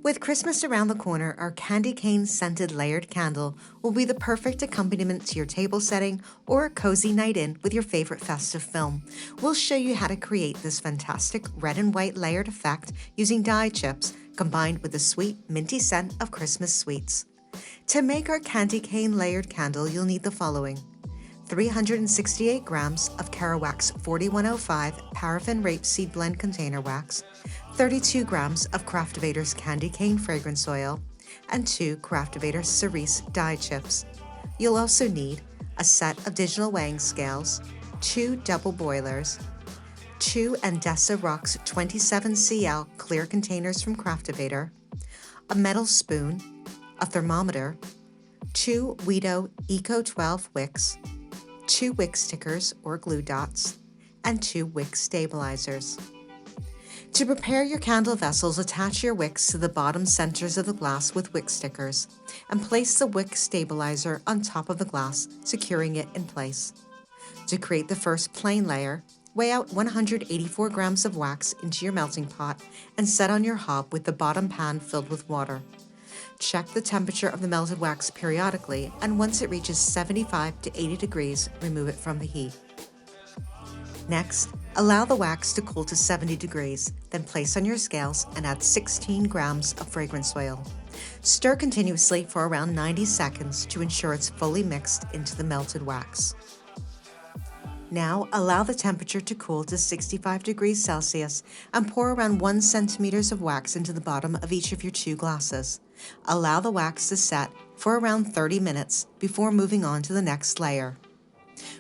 With Christmas around the corner, our candy cane scented layered candle will be the perfect accompaniment to your table setting or a cozy night in with your favorite festive film. We'll show you how to create this fantastic red and white layered effect using dye chips combined with the sweet minty scent of Christmas sweets. To make our candy cane layered candle, you'll need the following: 368 grams of Cara Wax 4105 paraffin rapeseed blend container wax, 32 grams of Craftivator's candy cane fragrance oil, and 2 Craftivator cerise dye chips. You'll also need a set of digital weighing scales, 2 double boilers, 2 Andessa Rocks 27cl clear containers from Craftivator, a metal spoon, a thermometer, 2 Wido Eco 12 wicks, 2 wick stickers or glue dots, and 2 wick stabilizers. To prepare your candle vessels, attach your wicks to the bottom centers of the glass with wick stickers and place the wick stabilizer on top of the glass, securing it in place. To create the first plain layer, weigh out 184 grams of wax into your melting pot and set on your hob with the bottom pan filled with water. Check the temperature of the melted wax periodically, and once it reaches 75 to 80 degrees, remove it from the heat. Next, allow the wax to cool to 70 degrees, then place on your scales and add 16 grams of fragrance oil. Stir continuously for around 90 seconds to ensure it's fully mixed into the melted wax. Now, allow the temperature to cool to 65 degrees Celsius and pour around 1 centimeter of wax into the bottom of each of your 2 glasses. Allow the wax to set for around 30 minutes before moving on to the next layer.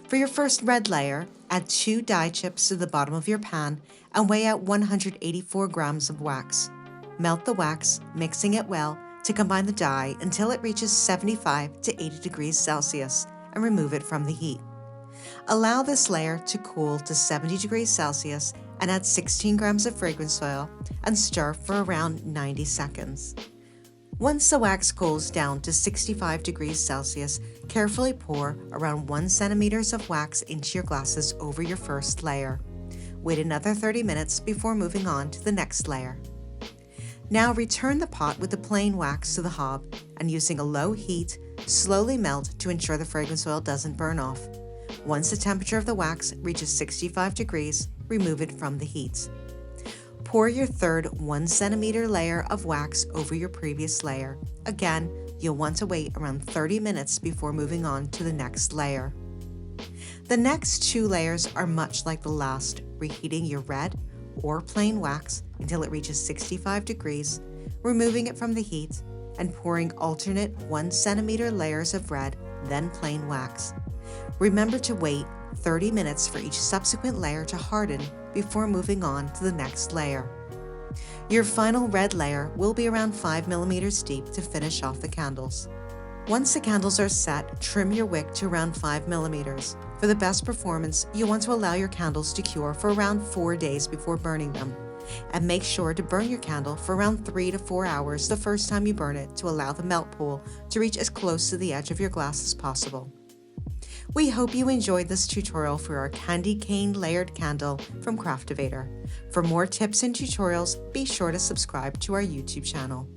For your first red layer, add 2 dye chips to the bottom of your pan and weigh out 184 grams of wax. Melt the wax, mixing it well to combine the dye until it reaches 75 to 80 degrees Celsius and remove it from the heat. Allow this layer to cool to 70 degrees Celsius and add 16 grams of fragrance oil and stir for around 90 seconds. Once the wax cools down to 65 degrees Celsius, carefully pour around 1 centimeter of wax into your glasses over your first layer. Wait another 30 minutes before moving on to the next layer. Now return the pot with the plain wax to the hob and, using a low heat, slowly melt to ensure the fragrance oil doesn't burn off. Once the temperature of the wax reaches 65 degrees, remove it from the heat. Pour your third 1 centimeter layer of wax over your previous layer. Again, you'll want to wait around 30 minutes before moving on to the next layer. The next 2 layers are much like the last, reheating your red or plain wax until it reaches 65 degrees, removing it from the heat, and pouring alternate 1 centimeter layers of red, then plain wax. Remember to wait 30 minutes for each subsequent layer to harden before moving on to the next layer. Your final red layer will be around 5 millimeters deep to finish off the candles. Once the candles are set, trim your wick to around 5 millimeters. For the best performance, you want to allow your candles to cure for around 4 days before burning them. And make sure to burn your candle for around 3 to 4 hours the first time you burn it to allow the melt pool to reach as close to the edge of your glass as possible. We hope you enjoyed this tutorial for our candy cane layered candle from Craftivator. For more tips and tutorials, be sure to subscribe to our YouTube channel.